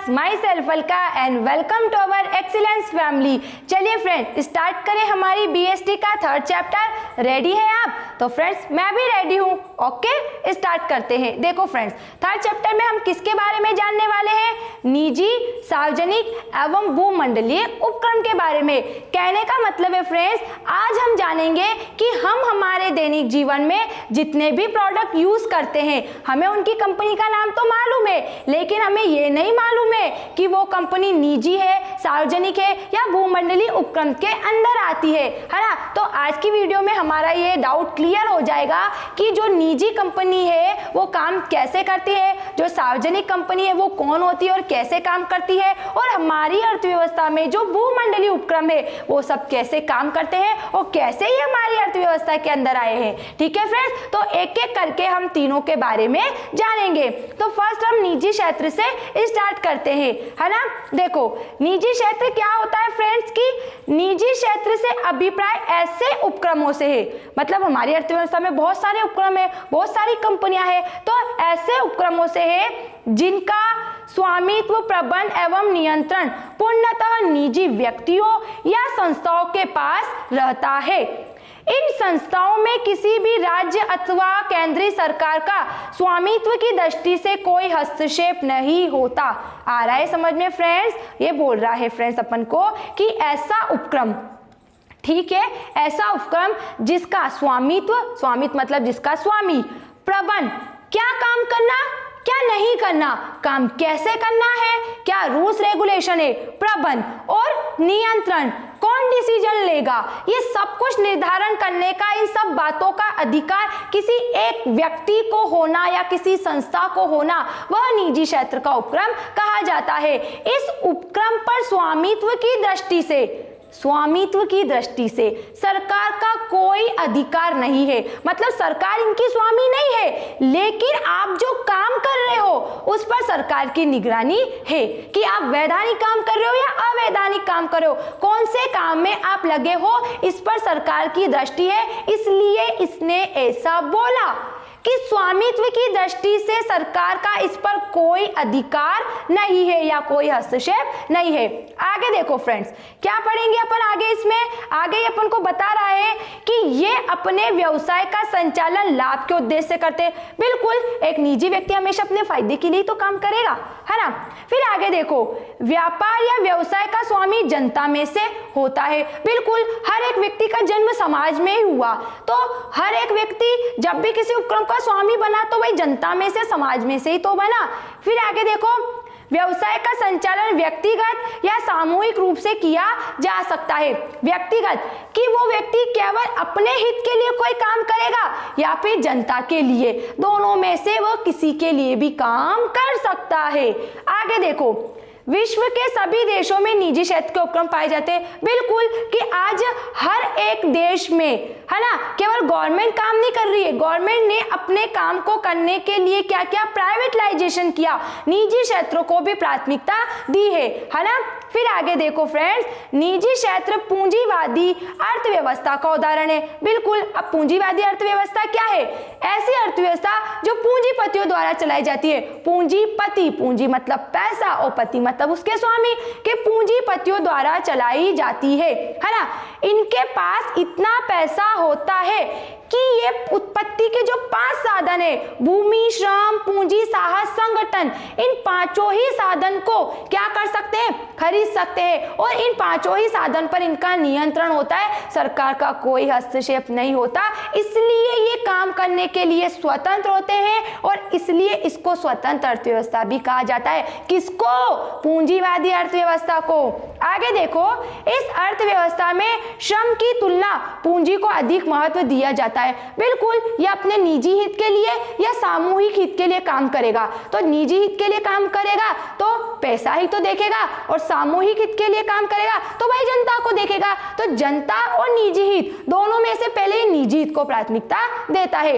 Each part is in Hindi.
My self Alka and welcome to our excellence family. चलिए फ्रेंड्स स्टार्ट करें हमारी बीएसटी का थर्ड चैप्टर। रेडी है आप? तो फ्रेंड्स मैं भी रेडी हूँ। ओके स्टार्ट करते हैं। देखो फ्रेंड्स थर्ड चैप्टर में हम किसके बारे में जानने वाले हैं? निजी, सार्वजनिक एवं भूमंडलीय उपक्रम के बारे में। कहने का मतलब है फ्रेंड्स आज हम जानेंगे कि हम हमारे दैनिक जीवन में जितने भी प्रोडक्ट यूज करते हैं हमें उनकी कंपनी का नाम तो मालूम है, लेकिन हमें ये नहीं मालूम है कि वो कंपनी निजी है, सार्वजनिक है या भूमंडलीय उपक्रम के अंदर आती है ना। तो आज की वीडियो में हमारा ये डाउट क्लियर हो जाएगा कि जो निजी कंपनी है वो काम कैसे करती है, जो सार्वजनिक कंपनी है वो कौन होती है और कैसे काम करती है, और हमारी अर्थव्यवस्था में जो भूमंडलीय उपक्रम है वो सब कैसे काम करते हैं और कैसे ही हमारी अर्थव्यवस्था के अंदर आए हैं। ठीक है फ्रेंड्स, तो एक एक करके हम तीनों के बारे में जानेंगे। तो फर्स्ट हम निजी क्षेत्र से स्टार्ट करते हैं, है ना। देखो निजी क्षेत्र क्या होता है फ्रेंड्स की निजी क्षेत्र से अभिप्राय ऐसे उपक्रमों से है, मतलब हमारी अर्थव्यवस्था में बहुत सारे उपक्रम है, बहुत सारी कंपनियां हैं, तो ऐसे उपक्रमों से है जिनका स्वामित्व, प्रबंध एवं नियंत्रण पूर्णतः निजी व्यक्तियों या संस्थाओं के पास रहता है। इन संस्थाओं में किसी भी राज्य अथवा केंद्रीय सरकार का स्वामित्व की दृष्टि से कोई हस्तक्षेप नहीं होता। आ रहा है समझ में फ्रेंड्स? ये बोल रहा है फ्रेंड्स अपन को कि ऐसा उपक्रम, ठीक है, ऐसा उपक्रम जिसका स्वामित्व मतलब जिसका स्वामी, प्रबंध क्या काम करना क्या नहीं करना, काम कैसे करना है, क्या रूल्स रेगुलेशन है, प्रबंध और नियंत्रण कौन डिसीजन लेगा, ये सब कुछ निर्धारण करने का, इन सब बातों का अधिकार किसी एक व्यक्ति को होना या किसी संस्था को होना, वह निजी क्षेत्र का उपक्रम कहा जाता है। इस उपक्रम पर स्वामित्व की दृष्टि से सरकार का कोई अधिकार नहीं है, मतलब सरकार इनकी स्वामी नहीं है, लेकिन आप जो काम कर रहे हो उस पर सरकार की निगरानी है कि आप वैधानिक काम कर रहे हो या अवैधानिक काम कर रहे हो, कौन से काम में आप लगे हो, इस पर सरकार की दृष्टि है। इसलिए इसने ऐसा बोला कि स्वामित्व की दृष्टि से सरकार का इस पर कोई अधिकार नहीं है या कोई हस्तक्षेप नहीं है। आगे देखो फ्रेंड्स क्या पढ़ेंगे अपन आगे, इसमें आगे अपन को बता रहा है कि ये अपने व्यवसाय का संचालन लाभ के उद्देश्य से करते हैं। बिल्कुल एक निजी व्यक्ति हमेशा अपने फायदे के लिए तो काम करेगा, है ना। फिर आगे देखो व्यापार या व्यवसाय का स्वामी जनता में से होता है। बिल्कुल हर एक व्यक्ति का जन्म समाज में ही हुआ, तो हर एक व्यक्ति जब भी किसी उपक्रम का स्वामी बना तो वही जनता में से, समाज में से ही तो बना। फिर आगे देखो व्यवसाय का संचालन व्यक्तिगत या सामूहिक रूप से किया जा सकता है। व्यक्तिगत कि वो व्यक्ति केवल अपने हित के लिए कोई काम करेगा या फिर जनता के लिए, दोनों में से वो किसी के लिए भी काम कर सकता है। आगे देखो विश्व के सभी देशों में निजी क्षेत्र के उपक्रम पाए जाते हैं। बिल्कुल कि आज हर एक देश में, है ना, केवल गवर्नमेंट काम नहीं कर रही है, गवर्नमेंट ने अपने काम को करने के लिए क्या क्या प्राइवेटाइजेशन किया, निजी क्षेत्रों को भी प्राथमिकता दी है ना। फिर आगे देखो फ्रेंड्स निजी क्षेत्र पूंजीवादी अर्थव्यवस्था का उदाहरण है। बिल्कुल अब पूंजीवादी अर्थव्यवस्था क्या है? ऐसी अर्थव्यवस्था जो पूंजीपतियों द्वारा चलाई जाती है। पूंजीपति, पूंजी मतलब पैसा और पति मतलब उसके स्वामी, के पूंजीपतियों द्वारा चलाई जाती है ना। इनके पास इतना पैसा होता है कि ये उत्पत्ति के जो 5 साधन है, भूमि, श्रम, पूंजी, साहस, संगठन, इन पांचों ही साधन को क्या कर सकते हैं? खरीद सकते हैं, और इन पांचों ही साधन पर इनका नियंत्रण होता है, सरकार का कोई हस्तक्षेप नहीं होता। इसलिए ये काम करने के लिए स्वतंत्र होते हैं और इसलिए इसको स्वतंत्र अर्थव्यवस्था भी कहा जाता है। किसको? पूंजीवादी अर्थव्यवस्था को। आगे देखो इस अर्थव्यवस्था में श्रम की तुलना पूंजी को अधिक महत्व दिया जाता है। बिल्कुल ये अपने निजी हित के लिए या सामूहिक हित के लिए काम करेगा, तो निजी हित के लिए काम करेगा तो पैसा ही तो देखेगा, और सामूहिक हित के लिए काम करेगा तो वही जनता को देखेगा। तो जनता और निजी हित दोनों में से पहले निजी हित को प्राथमिकता देता है।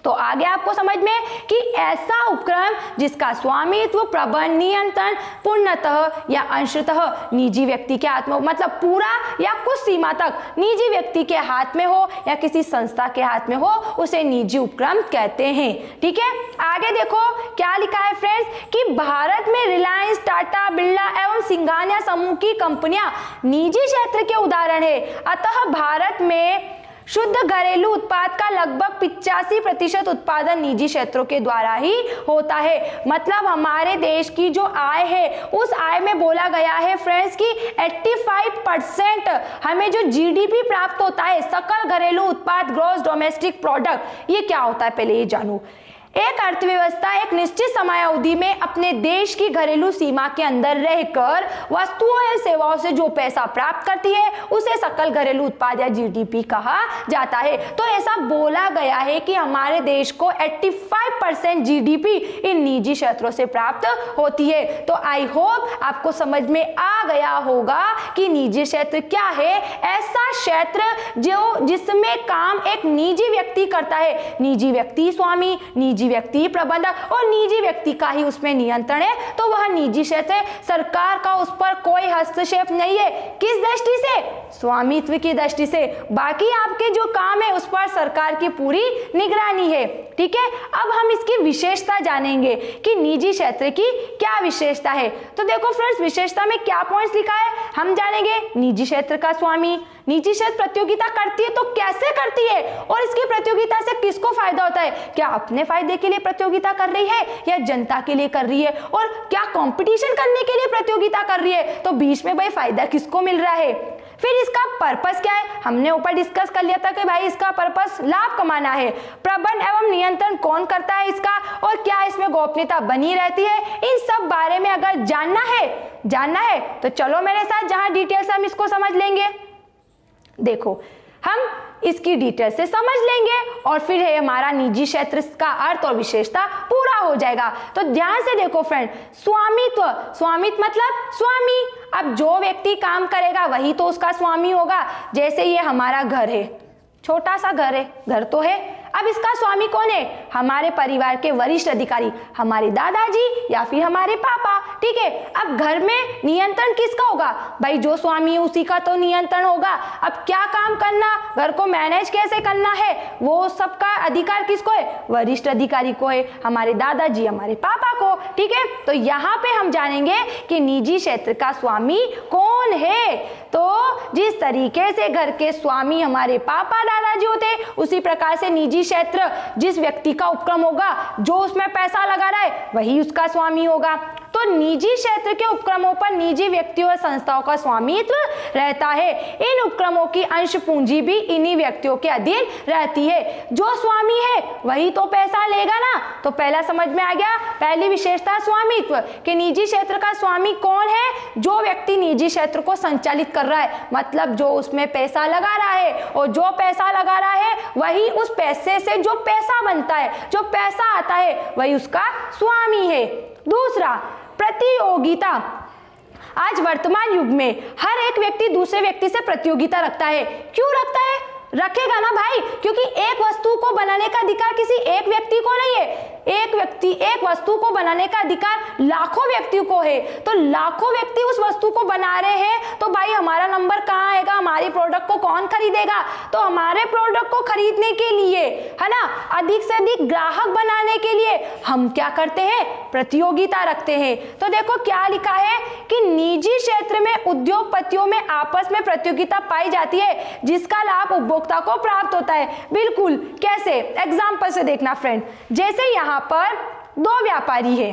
तो आगे आपको समझ में कि ऐसा उपक्रम जिसका स्वामित्व, प्रबंध, नियंत्रण पूर्णतः या अंशतः निजी व्यक्ति के हाथ में हो, मतलब पूरा या कुछ सीमा तक निजी व्यक्ति के हाथ में हो या किसी संस्था के हाथ में हो, उसे निजी उपक्रम कहते हैं। ठीक है, आगे देखो क्या लिखा है फ्रेंड्स कि भारत में रिलायंस, टाटा, बिरला एवं सिंघानिया समूह की कंपनियां निजी क्षेत्र के उदाहरण है। अतः भारत में शुद्ध घरेलू उत्पाद का लगभग 85% उत्पादन निजी क्षेत्रों के द्वारा ही होता है। मतलब हमारे देश की जो आय है उस आय में बोला गया है फ्रेंड्स कि 85% हमें जो जीडीपी प्राप्त होता है, सकल घरेलू उत्पाद, ग्रॉस डोमेस्टिक प्रोडक्ट, ये क्या होता है पहले ये जानो। एक अर्थव्यवस्था एक निश्चित समयावधि में अपने देश की घरेलू सीमा के अंदर रहकर वस्तुओं या सेवाओं से जो पैसा प्राप्त करती है उसे सकल घरेलू उत्पाद या जीडीपी कहा जाता है। तो ऐसा बोला गया है कि हमारे देश को 85% जीडीपी इन निजी क्षेत्रों से प्राप्त होती है। तो आई होप आपको समझ में आ गया होगा कि निजी क्षेत्र क्या है। ऐसा क्षेत्र जिसमें काम एक निजी व्यक्ति करता है, निजी व्यक्ति स्वामी, निजी व्यक्ति प्रबंधक और निजी व्यक्ति का ही उसमें नियंत्रण है, तो वह निजी क्षेत्र है। सरकार का उस पर कोई हस्तक्षेप नहीं है। किस दृष्टि से? स्वामित्व की दृष्टि से। बाकी आपके जो काम है उस पर सरकार की पूरी निगरानी है। ठीक है, अब हम इसकी विशेषता जानेंगे कि निजी क्षेत्र की क्या विशेषता है। तो देखो फ्रेंड्स, विशेषता में क्या पॉइंट्स लिखा है हम जानेंगे। निजी क्षेत्र का स्वामी, निजी क्षेत्र प्रतियोगिता करती है तो कैसे करती है और इसकी प्रतियोगिता से किसको फायदा होता है? क्या अपने फायदे के लिए प्रतियोगिता कर रही है या जनता के लिए कर रही है? और क्या कंपटीशन करने के लिए प्रतियोगिता कर रही है? तो बीच में भाई फायदा किसको मिल रहा है? फिर इसका पर्पस क्या है? हमने ऊपर डिस्कस कर लिया था कि भाई इसका पर्पस लाभ कमाना है। प्रबंध एवं नियंत्रण कौन करता है इसका और क्या इसमें गोपनीयता बनी रहती है? इन सब बारे में अगर जानना है तो चलो मेरे साथ, जहां डिटेल से हम इसको समझ लेंगे। देखो, हम इसकी डिटेल से समझ लेंगे और फिर है हमारा निजी क्षेत्र का अर्थ और विशेषता पूरा हो जाएगा। तो ध्यान से देखो फ्रेंड, स्वामित्व मतलब स्वामी। अब जो व्यक्ति काम करेगा वही तो उसका स्वामी होगा। जैसे ये हमारा घर है, छोटा सा घर है, घर तो है, अब इसका स्वामी कौन है? हमारे परिवार के वरिष्ठ अधिकारी, हमारे दादाजी या फिर हमारे पापा। ठीक है, अब घर में नियंत्रण किसका होगा? भाई जो स्वामी है उसी का तो नियंत्रण होगा। अब क्या काम करना, घर को मैनेज कैसे करना है, वो सबका अधिकार किसको है? वरिष्ठ अधिकारी को है, हमारे दादाजी, हमारे पापा को। ठीक है, तो यहाँ पे हम जानेंगे कि निजी क्षेत्र का स्वामी कौन है। तो जिस तरीके से घर के स्वामी हमारे पापा दादाजी होते हैं, उसी प्रकार से निजी क्षेत्र जिस व्यक्ति का उपक्रम होगा, जो उसमें पैसा लगा रहा है, वही उसका स्वामी होगा। तो निजी क्षेत्र के उपक्रमों पर निजी व्यक्तियों और संस्थाओं का स्वामित्व रहता है। इन उपक्रमों की अंश पूंजी भी इन्हीं व्यक्तियों के अधीन रहती है। जो स्वामी है वही तो पैसा लेगा ना। तो पहला समझ में आ गया, पहली विशेषता स्वामित्व कि निजी क्षेत्र का स्वामी कौन है? जो व्यक्ति निजी क्षेत्र को संचालित कर रहा है, मतलब जो उसमें पैसा लगा रहा है, और जो पैसा लगा रहा है वही उस पैसे से जो पैसा बनता है, जो पैसा आता है, वही उसका स्वामी है। दूसरा, प्रतियोगिता। आज वर्तमान युग में हर एक व्यक्ति दूसरे व्यक्ति से प्रतियोगिता रखता है। क्यों रखता है? रखेगा ना भाई, क्योंकि एक वस्तु को बनाने का अधिकार किसी एक व्यक्ति को नहीं है। एक व्यक्ति एक वस्तु को बनाने का अधिकार लाखों व्यक्तियों को है। तो लाखों व्यक्ति उस वस्तु को बना रहे हैं, तो भाई हमारा नंबर कहाँ आएगा? हमारी प्रोडक्ट को कौन खरीदेगा? तो हमारे प्रोडक्ट को खरीदने के लिए, है ना, अधिक से अधिक ग्राहक बनाने के लिए हम क्या करते हैं? प्रतियोगिता रखते हैं। तो देखो क्या लिखा है कि निजी क्षेत्र में उद्योगपतियों में आपस में प्रतियोगिता पाई जाती है, जिसका लाभ उपभोक्ता को प्राप्त होता है। बिल्कुल, कैसे? एग्जाम्पल से देखना फ्रेंड, जैसे यहाँ पर दो व्यापारी है,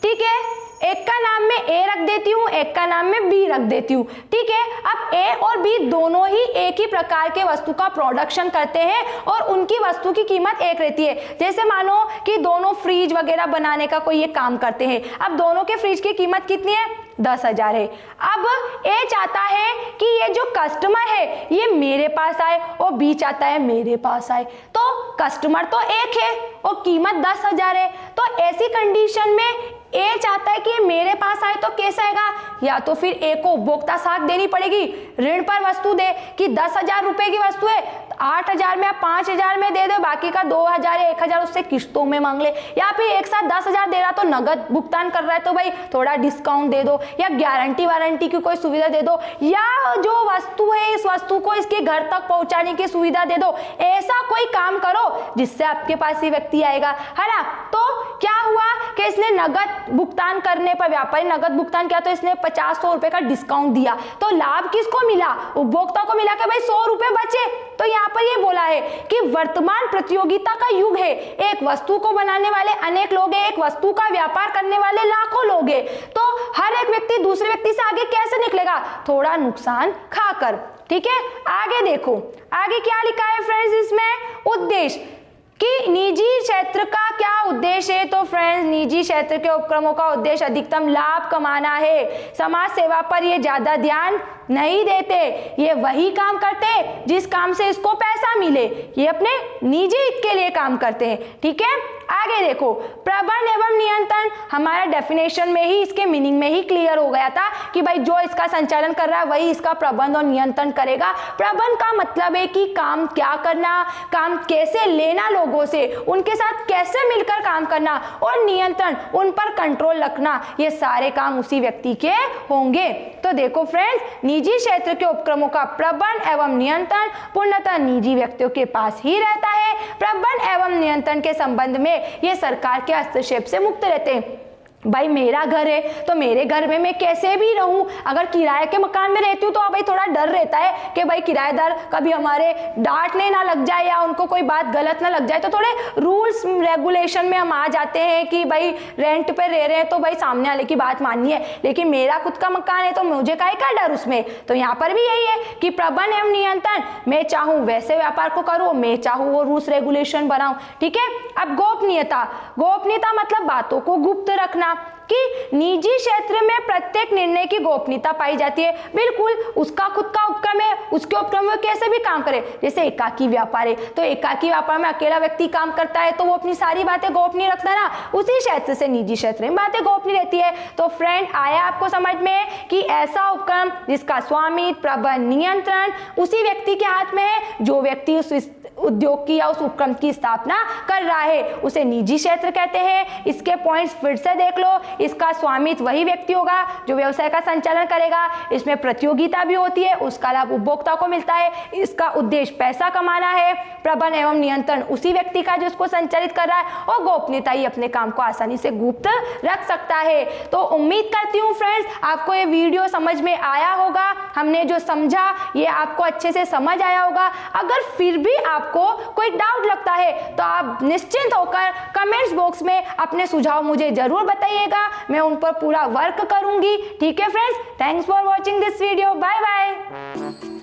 ठीक है, एक का नाम मैं ए रख देती हूँ, एक का नाम मैं बी रख देती हूँ। ठीक है, अब ए और बी दोनों ही एक ही प्रकार के वस्तु का प्रोडक्शन करते हैं और उनकी वस्तु की कीमत एक रहती है। जैसे मानो कि दोनों फ्रिज वगैरह बनाने का कोई एक काम करते हैं। अब दोनों के फ्रिज की कीमत कितनी है? 10,000 है। अब ए चाहता है कि ये जो कस्टमर है ये मेरे पास आए और बी चाहता है मेरे पास आए। तो कस्टमर तो एक है और कीमत 10,000 है। तो ऐसी कंडीशन में ए चाहता है कि मेरे पास आए तो कैसे आएगा, या तो फिर ए को उपभोक्ता साख देनी पड़ेगी, ऋण पर वस्तु दे कि 10,000 रुपए की वस्तु है, 8,000 में या 5,000 में दे दे, बाकी का 2,000 या 1,000 उससे किस्तों में मांग ले, या फिर एक साथ 10,000 दे रहा तो नगद भुगतान कर रहा है तो भाई थोड़ा डिस्काउंट दे दो, या गारंटी वारंटी की कोई सुविधा दे दो, या जो वस्तु है इस वस्तु को इसके घर तक पहुंचाने की सुविधा दे दो। ऐसा कोई काम करो जिससे आपके पास ही व्यक्ति आएगा, है ना। तो क्या हुआ कि इसने नगद भुगतान करने पर, व्यापारी नगद भुगतान किया तो इसने 50-100 रुपए का डिस्काउंट दिया, तो लाभ किसको मिला, उपभोक्ता को मिला कि भाई 100 रुपए बचे। तो यहाँ पर ये बोला है कि वर्तमान प्रतियोगिता का युग है, एक वस्तु को बनाने वाले अनेक लोग हैं, एक वस्तु का व्यापार करने वाले लाखों लोग हैं, तो हर एक व्यक्ति दूसरे व्यक्ति से आगे कैसे निकलेगा, थोड़ा नुकसान खाकर। ठीक है, आगे देखो, आगे क्या लिखा है फ्रेंड्स इसमें, उद्देश्य कि निजी क्षेत्र का क्या उद्देश्य है। तो फ्रेंड्स, निजी क्षेत्र के उपक्रमों का उद्देश्य अधिकतम लाभ कमाना है, समाज सेवा पर ये ज्यादा ध्यान नहीं देते, ये वही काम करते हैं जिस काम से इसको पैसा मिले, ये अपने निजी हित के लिए काम करते हैं। ठीक है, आगे देखो, प्रबंधन एवं नियंत्रण, हमारा डेफिनेशन में ही, इसके मीनिंग में ही क्लियर हो गया था कि भाई जो इसका संचालन कर रहा है वही इसका प्रबंध और नियंत्रण करेगा। प्रबंध का मतलब है कि काम क्या करना, काम कैसे लेना लोगों से, उनके साथ कैसे मिलकर काम करना, और नियंत्रण, उन पर कंट्रोल रखना, ये सारे काम उसी व्यक्ति के होंगे। तो देखो फ्रेंड्स, निजी क्षेत्र के उपक्रमों का प्रबंध एवं नियंत्रण पूर्णतः निजी व्यक्तियों के पास ही रहता है। प्रबंध एवं नियंत्रण के संबंध में ये सरकार के हस्तक्षेप से मुक्त रहते हैं। भाई मेरा घर है तो मेरे घर में मैं कैसे भी रहूं, अगर किराए के मकान में रहती हूँ तो भाई थोड़ा डर रहता है कि भाई किराएदार कभी हमारे डांटने ना लग जाए या उनको कोई बात गलत ना लग जाए, तो थोड़े रूल्स रेगुलेशन में हम आ जाते हैं कि भाई रेंट पे रह रहे हैं तो भाई सामने वाले की बात माननी है। लेकिन मेरा खुद का मकान है तो मुझे काहे का डर उसमें। तो यहाँ पर भी यही है कि प्रबंधन एवं नियंत्रण, मैं चाहूँ वैसे व्यापार को करूँ, मैं चाहूँ वो रूल्स रेगुलेशन बनाऊं। ठीक है, अब गोपनीयता, गोपनीयता मतलब बातों को गुप्त रखना, कि निजी क्षेत्र में प्रत्येक निर्णय की गोपनीयता पाई जाती है। बिल्कुल उसका खुद का उपक्रम है, उसके उपक्रम में कैसे भी काम करे, जैसे एकाकी व्यापार है तो एकाकी व्यापार में अकेला व्यक्ति काम करता है तो वो अपनी सारी बातें गोपनीय रखता है ना, उसी क्षेत्र से निजी क्षेत्र में बातें गोपनीय रहती है। तो फ्रेंड, आया आपको समझ में कि ऐसा उपक्रम जिसका स्वामित्व, प्रबंध, नियंत्रण उसी व्यक्ति के हाथ में है, जो व्यक्ति उस उद्योग की या उस उपक्रम की स्थापना कर रहा है उसे निजी क्षेत्र कहते हैं। इसके पॉइंट्स फिर से देख लो, इसका स्वामित्व वही व्यक्ति होगा जो व्यवसाय का संचालन करेगा, इसमें प्रतियोगिता भी होती है, उसका लाभ उपभोक्ता को मिलता है, इसका उद्देश्य पैसा कमाना है, प्रबंधन एवं नियंत्रण उसी व्यक्ति का जो इसको संचालित कर रहा है, और गोपनीयता ही अपने काम को आसानी से गुप्त रख सकता है। तो उम्मीद करती हूँ फ्रेंड्स आपको ये वीडियो समझ में आया होगा, हमने जो समझा ये आपको अच्छे से समझ आया होगा। अगर फिर भी आपको कोई डाउट लगता है तो आप निश्चिंत होकर कमेंट्स बॉक्स में अपने सुझाव मुझे जरूर बताइएगा, मैं उन पर पूरा वर्क करूंगी। ठीक है friends, thanks for watching this video, bye bye.